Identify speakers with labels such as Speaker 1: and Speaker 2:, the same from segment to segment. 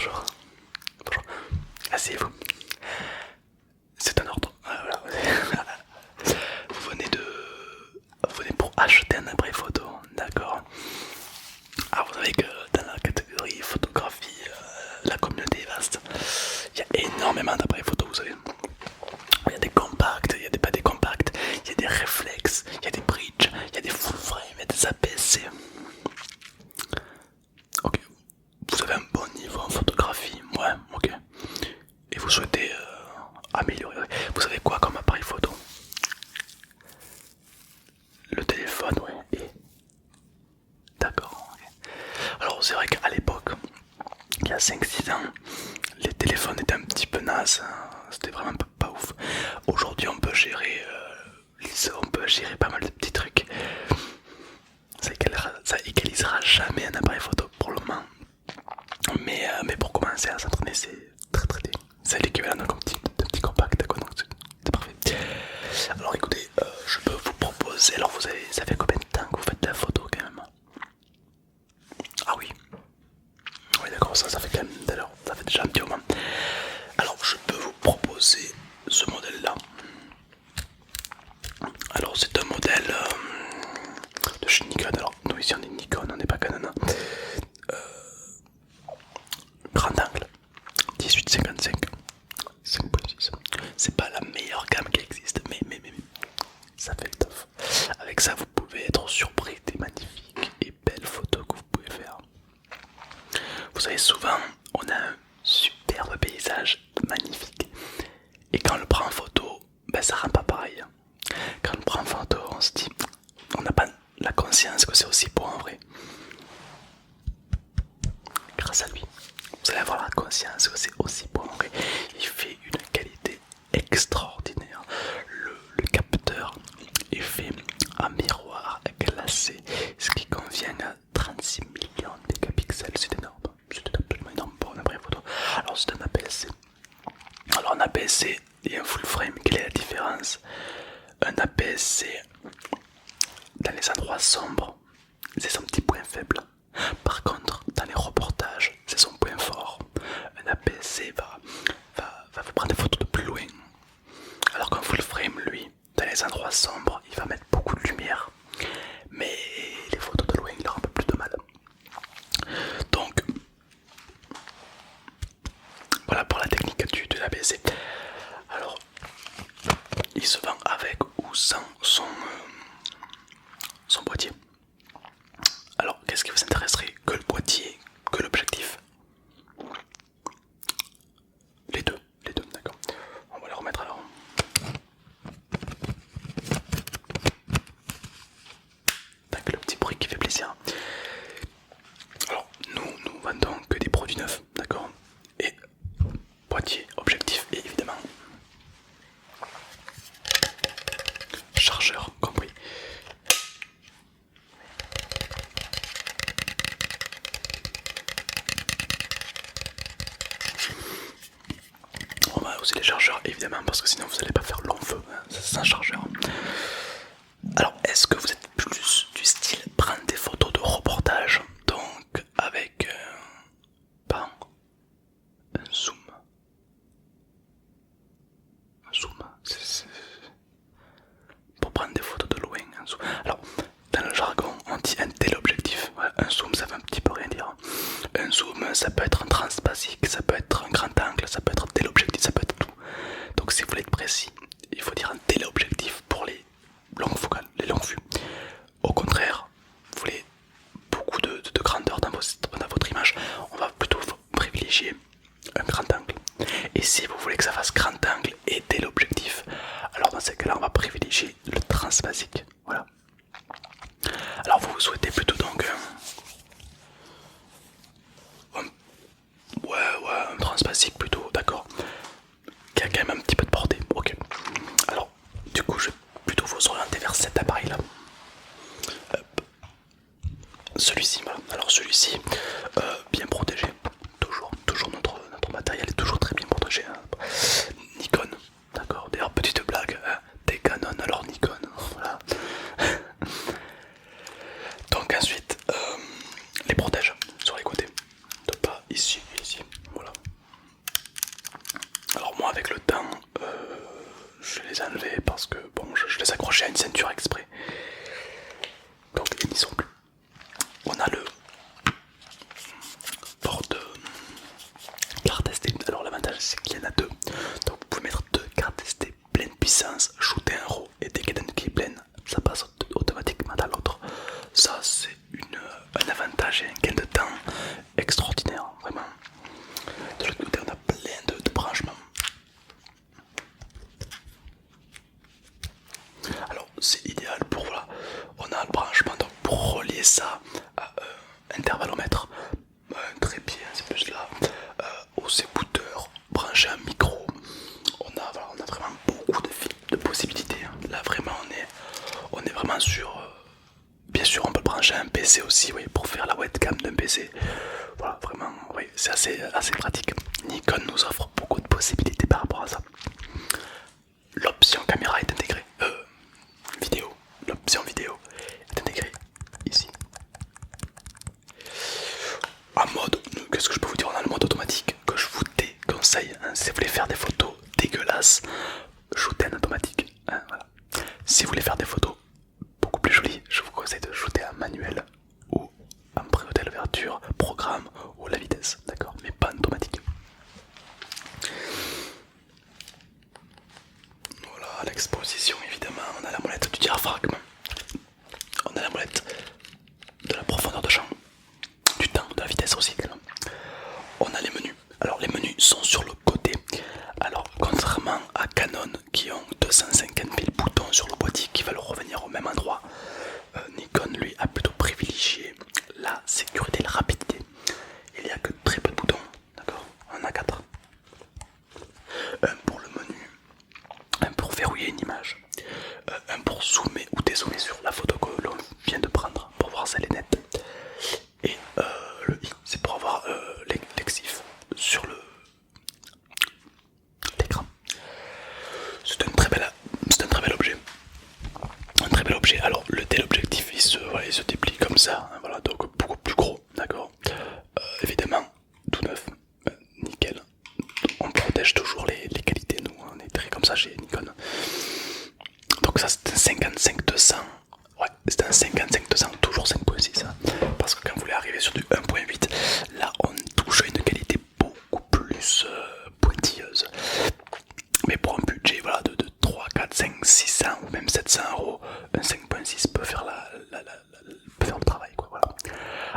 Speaker 1: bonjour. Bonjour. Asseyez-vous. C'est un ordre. Voilà. Vous venez pour acheter un appareil photo, d'accord. Alors vous savez que dans la catégorie photographie, la communauté est vaste. Il y a énormément d'appareils photo, vous savez. Il y a des compacts, il y a des pas des compacts, il y a des réflexes, il y a des bridges, il y a des full frame, il y a des APS-C. Ok, vous avez un bon niveau en photographie, ouais, ok. Et vous souhaitez améliorer. Vous savez quoi comme appareil photo? Le téléphone, ouais. Et d'accord. Ok. Alors c'est vrai qu'à l'époque, il y a 5-6 ans, les téléphones étaient un petit peu nazes, hein. C'était vraiment pas ouf. Aujourd'hui on peut gérer on peut gérer pas mal de petits trucs. Ça égalisera jamais un appareil photo pour le moment. Mais pour commencer à s'entraîner, c'est très bien. C'est l'équivalent d'un petit compact, quoi, donc c'est parfait. Alors écoutez, je peux vous proposer. Alors ça fait combien de temps que vous faites de la photo quand même? Ah oui, oui d'accord, ça fait quand même d'ailleurs, ça fait déjà un petit moment. Alors je peux vous proposer ce modèle là. Alors c'est un modèle de chez Nikon. Alors nous ici on est Nikon, on n'est pas Canon, hein. Grand angle 18-55 5.6. C'est pas la meilleure gamme qui existe, mais ça fait le taf. Avec ça vous pouvez être surpris des magnifiques et belles photos que vous pouvez faire. Vous savez, souvent on a un superbe paysage magnifique et quand on le prend en photo, ben ça rend pas pareil. Quand on le prend en photo, on se dit, on n'a pas la conscience que c'est aussi beau en vrai. Grâce à lui, vous allez avoir la conscience que c'est aussi beau en vrai. Il fait une qualité extraordinaire. Le capteur est fait en miroir glacé, ce qui convient à 36 millions de mégapixels. C'est énorme, c'est absolument énorme pour un appareil photo. Alors c'est un APS-C. Alors un APS-C et un full frame, quelle est la différence? Un APS-C, dans les endroits sombres, c'est son petit point faible. Par contre, dans les reportages, c'est son point fort. Un APS-C va vous prendre des photos de plus loin. Alors qu'un full frame, lui, dans les endroits sombres, il va mettre beaucoup de lumière. Mais les photos de loin, il aura un peu plus de mal. Donc, voilà pour la technique de l'APS-C. Alors, il se vend avec ou sans son boîtier. Alors, qu'est-ce qui vous intéresserait? Que le boîtier, que l'objectif? Les deux, d'accord. On va les remettre alors. Tac, le petit bruit qui fait plaisir. Alors, nous vendons que des produits neufs, d'accord? Et boîtier, objectif et évidemment chargeur compris. On va aussi les chargeurs évidemment parce que sinon vous n'allez pas faire long feu, hein, c'est un chargeur. Alors est-ce que vous êtes plus du style prendre des photos de reportage, donc avec un zoom? Un zoom, c'est pour prendre des photos de loin, un zoom. Alors dans le jargon on dit un téléobjectif, ouais, un zoom ça veut un petit peu rien dire. Un zoom ça peut être un transbasique, ça peut être un grand angle, ça peut être un téléobjectif, ça peut être tout. Donc si vous voulez être précis, il faut dire un téléobjectif pour les longues focales, les longues vues. Au contraire, vous voulez beaucoup de grandeur dans votre image, on va plutôt privilégier un grand angle. Et si vous voulez que ça fasse grand angle et téléobjectif, alors dans ces cas-là on va privilégier le transbasique. Voilà. Alors vous souhaitez plutôt donc un transbasique plutôt, d'accord, qui a quand même un petit peu de portée, ok. Alors du coup je vais plutôt vous orienter vers cet appareil là. Celui-ci, voilà. Alors celui-ci, bien protégé, toujours notre matériel est toujours très bien protégé, hein. Nikon, d'accord, d'ailleurs petite blague, hein. Des Canon alors Nikon, voilà. Donc ensuite, les protège sur les côtés, de pas ici et ici, voilà. avec le temps, je les ai enlevés parce que bon, je les accrochais à une ceinture exprès. Donc ils n'y sont plus. On a le porte carte SD. Alors l'avantage c'est qu'il y en a deux. Donc vous pouvez mettre deux cartes SD pleine puissance, shooter un RAW et dès qu'il y en a une qui est pleine, ça passe automatiquement à l'autre. Ça c'est un avantage et un gain de temps extraordinaire, vraiment. De l'autre côté on a plein de branchements. Alors c'est idéal pour, voilà, on a le branchement donc pour relier ça à intervallomètre, un trépied, c'est plus là, aux écouteurs, brancher un micro. Voilà, on a vraiment beaucoup de possibilités. Là vraiment on est vraiment sur. Bien sûr on peut brancher un PC aussi, oui, pour faire la webcam d'un PC. Voilà, vraiment, oui, c'est assez pratique. Nikon nous offre beaucoup de possibilités par rapport à ça. L'option caméra est intégrée. Vidéo. L'option vidéo est intégrée ici. En mode, qu'est-ce que je peux vous dire? On a le mode automatique que je vous déconseille. Hein, si vous voulez faire des photos dégueulasses, shootez en automatique. Hein, voilà. Si vous voulez faire des photos beaucoup plus jolies, je vous conseille de shooter en manuel ou en priorité l'ouverture, programme ou la vitesse, d'accord, mais pas en automatique. Voilà, l'exposition évidemment, on a la molette du diaphragme, on a la molette de la profondeur de champ, du temps, de la vitesse aussi également. On a les menus, alors les menus sont sur le côté, alors contrairement à Canon qui ont 250 000 boutons sur le boîtier qui veulent revenir au même endroit, Nikon lui a plutôt privilégié la sécurité et la rapidité. Il n'y a que très peu de boutons, d'accord, on en a 4. Un pour le menu, un pour verrouiller une image, un pour zoomer ou dézoomer sur la photo que l'on vient de prendre pour voir si elle est nette, et le i c'est pour avoir l'exif sur l'écran. C'est un très bel objet. Un très bel objet. Alors le téléobjectif il se déplie comme ça, hein, voilà, donc beaucoup plus gros, d'accord. Évidemment, tout neuf, nickel. On protège toujours les qualités, nous on est très comme ça chez Nikon. Donc ça c'est un 55-200. Ouais, c'est un 55-200, toujours 5.6, hein, parce que quand vous voulez arriver sur du 1.8, là on touche à une qualité beaucoup plus pointilleuse. Mais pour un budget, voilà, de 3, 4, 5, 600 ou même 700 euros, un 5.6 peut faire peut faire le travail, quoi, voilà.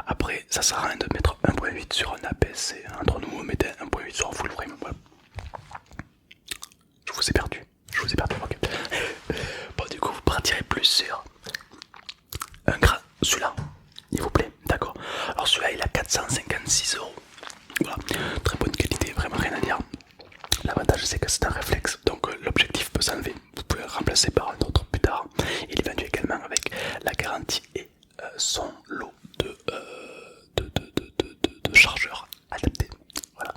Speaker 1: Après, ça sert à rien de mettre 1.8 sur un APS, entre nous, on mettait 1.8 sur un full frame, voilà. Je vous ai perdu, ok. Bon, du coup, vous partirez plus sur celui-là, il vous plaît, d'accord. Alors celui-là, il a 456 euros, voilà, très bonne qualité, vraiment rien à dire. L'avantage c'est que c'est un réflexe, donc l'objectif peut s'enlever, vous pouvez le remplacer par un autre plus tard. Il est vendu également avec la garantie et son lot de chargeurs adaptés. Voilà.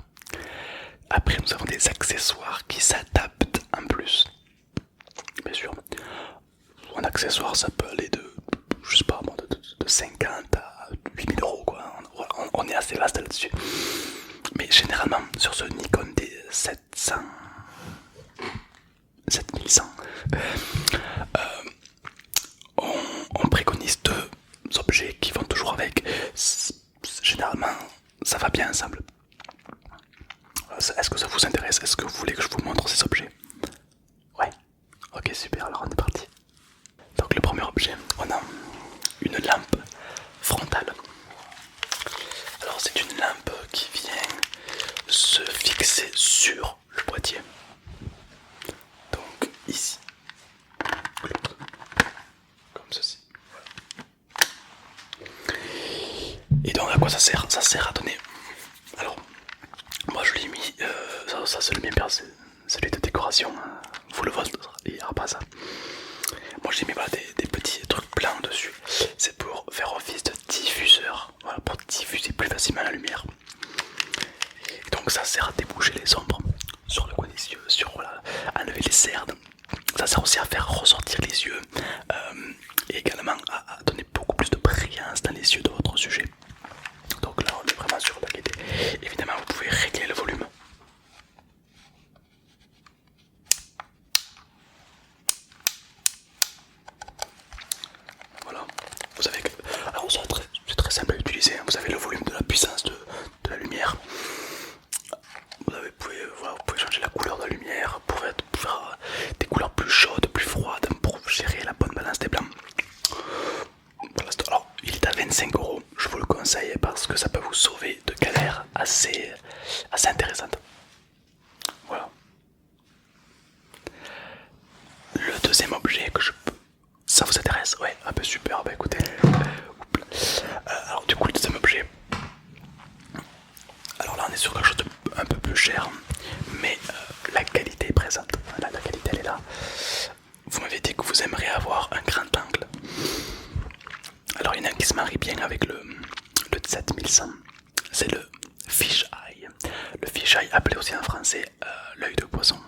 Speaker 1: Après nous avons des accessoires qui s'adaptent en plus. Bien sûr, un accessoire ça peut aller de, je sais pas moi, de 50 à 8000 euros quoi. On est assez vaste là-dessus. Mais généralement sur ce Nikon D7100 on préconise deux objets qui vont toujours avec. Généralement ça va bien ensemble. Est-ce que ça vous intéresse? Est-ce que vous voulez que je vous montre ces objets? Ouais. Ok, super, alors on est parti. Donc le premier objet, on a une lampe frontale. Alors c'est une lampe qui vient se fixer sur le boîtier. Donc ici, comme ceci. Et donc à quoi ça sert? Ça sert à donner. Alors, moi je l'ai mis, ça c'est le mien, c'est celui de décoration. Vous le vôtre, il n'y aura pas ça. Moi j'ai mis voilà, des petits trucs blancs dessus. C'est pour faire office de diffuseur, voilà, pour diffuser plus facilement la lumière. Et donc ça sert à déboucher les ombres sur le coin des yeux, sur voilà, enlever les cernes. Ça sert aussi à faire ressortir les yeux et également à donner beaucoup plus de brillance dans les yeux de votre sujet. Donc là on est vraiment sur la qualité. Évidemment vous pouvez régler le volume. fait de galères assez intéressantes. Voilà. Le deuxième objet que je peux... Ça vous intéresse? Ouais, ah bah super, bah écoutez. Alors du coup le deuxième objet, alors là on est sur quelque chose de un peu plus cher, mais la qualité est présente. Voilà, la qualité elle est là. Vous m'avez dit que vous aimeriez avoir un grand angle. Alors il y en a un qui se marie bien avec le 7100. C'est le fish eye. Le fish eye appelé aussi en français l'œil de poisson.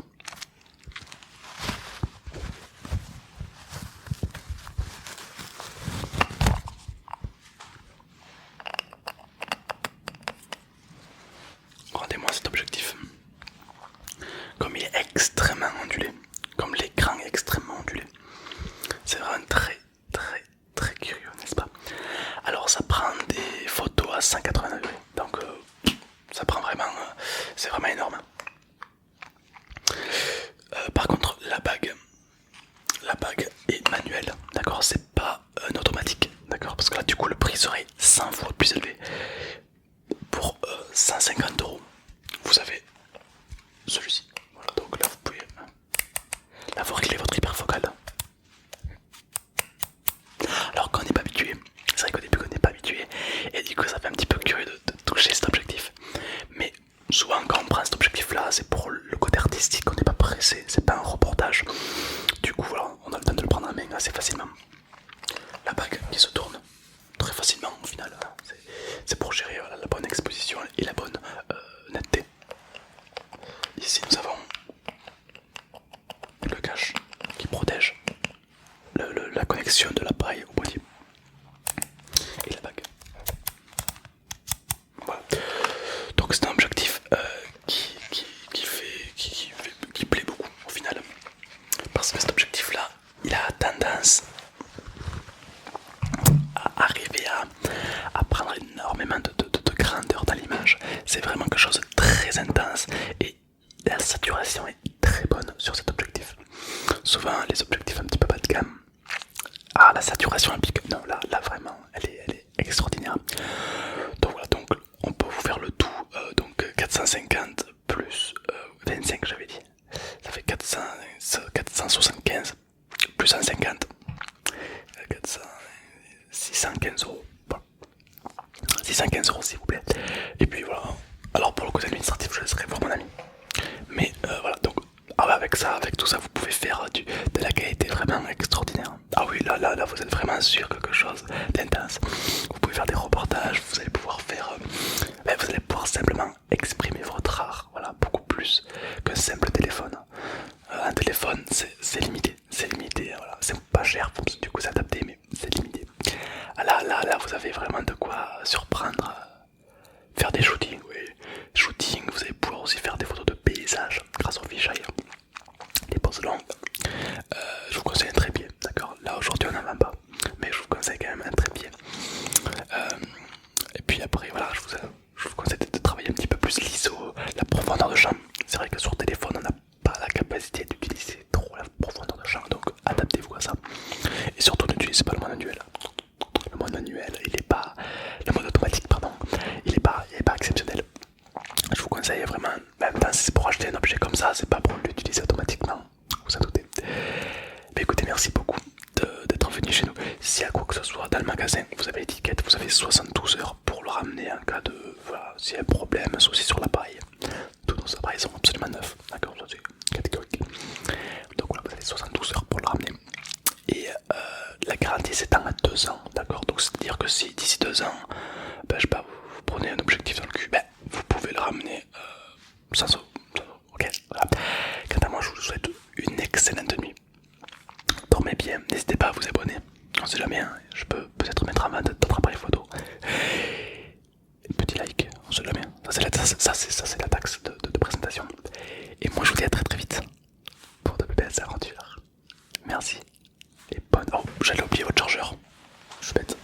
Speaker 1: Rendez-moi cet objectif. Comme il est extrêmement ondulé, comme l'écran est extrêmement ondulé, c'est vraiment très curieux, n'est-ce pas? Alors ça prend des photos à 180 degrés, donc ça prend vraiment, c'est vraiment énorme. Par contre la bague est manuelle, d'accord? C'est pas un automatique, d'accord? Parce que là du coup le prix serait 100 fois plus élevé. Pour 150 euros, vous avez celui-ci. Voilà, donc là vous pouvez, là vous réglez votre hyperfocale. Alors qu'on n'est pas habitué, c'est vrai qu'au début on n'est pas habitué, et du coup ça fait un petit peu curieux de toucher cet objectif. Mais souvent quand on prend cet objectif là, c'est pour le côté artistique, on n'est pas pressé, c'est pas un reportage. Du coup voilà, on a le temps de le prendre en main assez facilement. La bague qui se tourne très facilement au final, c'est pour gérer la bonne exposition et la bonne netteté. Ici nous avons le cache qui protège la connexion de l'appareil au boîtier et la bague. Voilà. Donc c'est un objectif qui plaît beaucoup au final. Parce que cet objectif là, il a tendance à arriver à prendre énormément de grandeur dans l'image. C'est vraiment quelque chose de très intense et la saturation est très bonne sur cet objectif. Souvent les objectifs un petit peu bas de gamme, ah la saturation implique, non là vraiment elle est extraordinaire. Donc voilà, donc on peut vous faire le tout, donc 450 plus 25 j'avais dit, ça fait 475 plus 150, 400, 615 euros. Voilà. 615 euros s'il vous plaît. Et puis voilà, alors pour le côté administratif je laisserai voir mon ami. Mais voilà, donc avec ça, avec tout ça, vous pouvez faire de la qualité vraiment extraordinaire. Ah oui, là, vous êtes vraiment sur quelque chose d'intense. Vous pouvez faire des reportages, vous allez pouvoir faire, vous allez pouvoir simplement exprimer votre art, voilà, beaucoup plus qu'un simple téléphone. Un téléphone, c'est limité, voilà, c'est pas cher, du coup c'est adapté, mais c'est limité. Là, vous avez vraiment de quoi surprendre. Faire des shootings, oui. Shooting, vous allez pouvoir aussi faire des photos de paysages grâce au fisheye. Des poses longues. Je vous conseille un trépied, d'accord? Là aujourd'hui on n'en vend pas, mais je vous conseille quand même un trépied. Et puis après, voilà, je vous conseille de travailler un petit peu plus l'ISO, la profondeur de champ. C'est vrai que sur téléphone on n'a pas la capacité d'utiliser trop la profondeur de champ, donc adaptez-vous à ça. Et surtout n'utilisez pas le mode manuel. Le mode manuel, il est pas. Le mode automatique, pardon, il est pas exceptionnel. Je vous conseille vraiment, même si c'est pour acheter un objet comme ça, c'est pas pour l'utiliser automatiquement, vous en doutez. Mais écoutez, merci beaucoup d'être venu chez nous. Si à quoi que ce soit dans le magasin, vous avez l'étiquette, vous avez 72 heures pour le ramener en cas de. Voilà, s'il y a un problème, un souci sur l'appareil. Tous nos appareils sont absolument neufs, d'accord, ça c'est catégorique. Donc voilà, vous avez 72 heures pour le ramener. Et la garantie s'étend à 2 ans, d'accord. Donc c'est à dire que si d'ici 2 ans, je sais pas, vous prenez un objectif dans le cul, vous pouvez le ramener sans eau, ok, voilà. Quant à moi, je vous souhaite une excellente nuit. Dormez bien, n'hésitez pas à vous abonner, on sait jamais, hein, je peux peut-être mettre en vente d'autres appareils photo. Petit like, on sait jamais, ça c'est la taxe de présentation. Et moi je vous dis à très vite pour de belles aventures. Merci et bonne... Oh, j'allais oublier votre chargeur, je suis bête.